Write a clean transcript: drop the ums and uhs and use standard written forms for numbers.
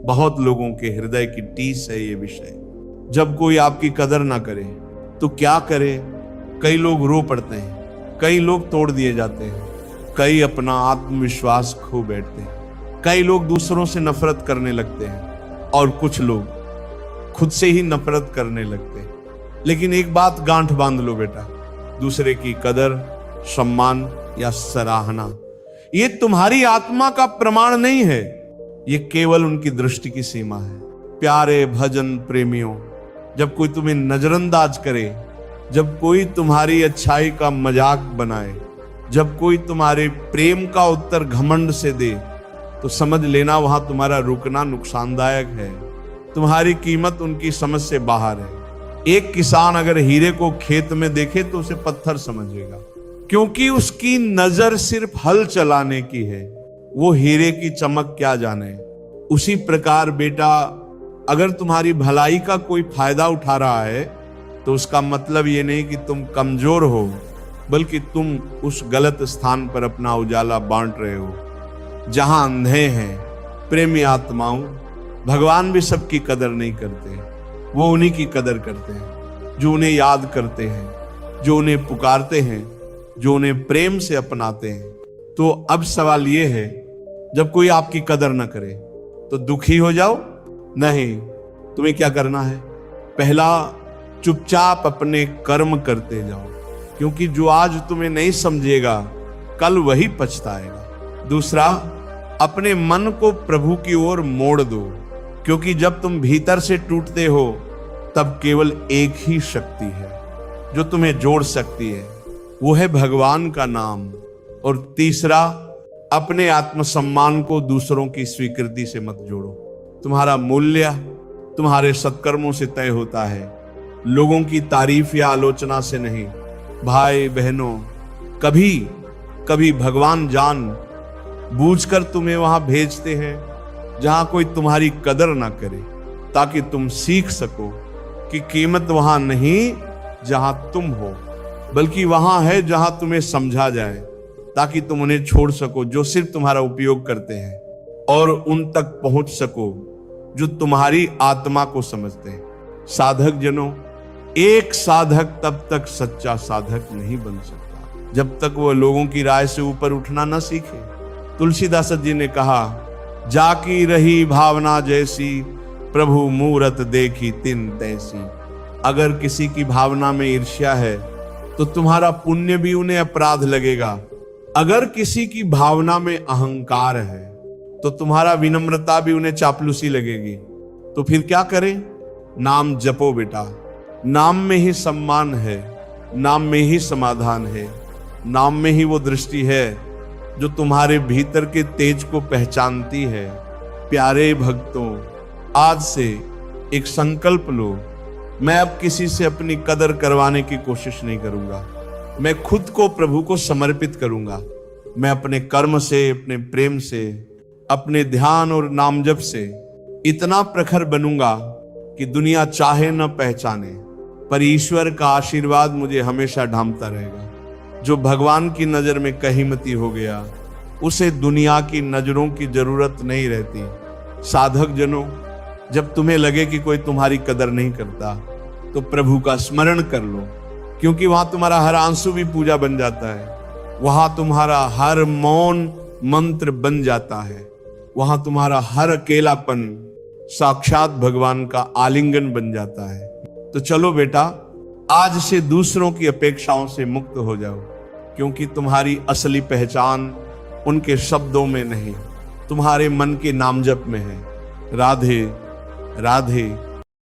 बहुत लोगों के हृदय की टीस है ये विषय। जब कोई आपकी कदर ना करे तो क्या करे? कई लोग रो पड़ते हैं, कई लोग तोड़ दिए जाते हैं, कई अपना आत्मविश्वास खो बैठते हैं, कई लोग दूसरों से नफरत करने लगते हैं और कुछ लोग खुद से ही नफरत करने लगते हैं। लेकिन एक बात गांठ बांध लो बेटा, दूसरे की कदर, सम्मान या सराहना ये तुम्हारी आत्मा का प्रमाण नहीं है, ये केवल उनकी दृष्टि की सीमा है। प्यारे भजन प्रेमियों, जब कोई तुम्हें नजरअंदाज करे, जब कोई तुम्हारी अच्छाई का मजाक बनाए, जब कोई तुम्हारे प्रेम का उत्तर घमंड से दे, तो समझ लेना वहां तुम्हारा रुकना नुकसानदायक है। तुम्हारी कीमत उनकी समझ से बाहर है। एक किसान अगर हीरे को खेत में देखे तो उसे पत्थर समझेगा, क्योंकि उसकी नजर सिर्फ हल चलाने की है, वो हीरे की चमक क्या जाने। उसी प्रकार बेटा, अगर तुम्हारी भलाई का कोई फायदा उठा रहा है तो उसका मतलब ये नहीं कि तुम कमजोर हो, बल्कि तुम उस गलत स्थान पर अपना उजाला बांट रहे हो जहां अंधे हैं। प्रेमी आत्माओं, भगवान भी सबकी कदर नहीं करते, वो उन्हीं की कदर करते हैं जो उन्हें याद करते हैं, जो उन्हें पुकारते हैं, जो उन्हें प्रेम से अपनाते हैं। तो अब सवाल ये है, जब कोई आपकी कदर न करे तो दुखी हो जाओ? नहीं, तुम्हें क्या करना है? पहला, चुपचाप अपने कर्म करते जाओ, क्योंकि जो आज तुम्हें नहीं समझेगा कल वही पछताएगा। दूसरा, अपने मन को प्रभु की ओर मोड़ दो, क्योंकि जब तुम भीतर से टूटते हो तब केवल एक ही शक्ति है जो तुम्हें जोड़ सकती है, वो है भगवान का नाम। और तीसरा, अपने आत्मसम्मान को दूसरों की स्वीकृति से मत जोड़ो। तुम्हारा मूल्य तुम्हारे सत्कर्मों से तय होता है, लोगों की तारीफ या आलोचना से नहीं। भाई बहनों, कभी कभी भगवान जान बूझकर तुम्हें वहां भेजते हैं जहां कोई तुम्हारी कदर ना करे, ताकि तुम सीख सको कि कीमत वहां नहीं जहां तुम हो, बल्कि वहां है जहां तुम्हें समझा जाए, ताकि तुम उन्हें छोड़ सको जो सिर्फ तुम्हारा उपयोग करते हैं, और उन तक पहुंच सको जो तुम्हारी आत्मा को समझते हैं। साधक जनों, एक साधक तब तक सच्चा साधक नहीं बन सकता जब तक वह लोगों की राय से ऊपर उठना न सीखे। तुलसीदास जी ने कहा, जाकी रही भावना जैसी, प्रभु मूरत देखी तिन तैसी। अगर किसी की भावना में ईर्ष्या है तो तुम्हारा पुण्य भी उन्हें अपराध लगेगा। अगर किसी की भावना में अहंकार है तो तुम्हारा विनम्रता भी उन्हें चापलूसी लगेगी। तो फिर क्या करें? नाम जपो बेटा, नाम में ही सम्मान है, नाम में ही समाधान है, नाम में ही वो दृष्टि है जो तुम्हारे भीतर के तेज को पहचानती है। प्यारे भक्तों, आज से एक संकल्प लो, मैं अब किसी से अपनी कदर करवाने की कोशिश नहीं करूंगा। मैं खुद को प्रभु को समर्पित करूंगा। मैं अपने कर्म से, अपने प्रेम से, अपने ध्यान और नामजप से इतना प्रखर बनूंगा कि दुनिया चाहे न पहचाने, पर ईश्वर का आशीर्वाद मुझे हमेशा ढांपता रहेगा। जो भगवान की नजर में कहीमती हो गया, उसे दुनिया की नजरों की जरूरत नहीं रहती। साधक जनों, जब तुम्हें लगे कि कोई तुम्हारी कदर नहीं करता तो प्रभु का स्मरण कर लो, क्योंकि वहां तुम्हारा हर आंसू भी पूजा बन जाता है, वहां तुम्हारा हर मौन मंत्र बन जाता है, वहां तुम्हारा हर अकेलापन साक्षात भगवान का आलिंगन बन जाता है। तो चलो बेटा, आज से दूसरों की अपेक्षाओं से मुक्त हो जाओ, क्योंकि तुम्हारी असली पहचान उनके शब्दों में नहीं, तुम्हारे मन के नामजप में है। राधे राधे।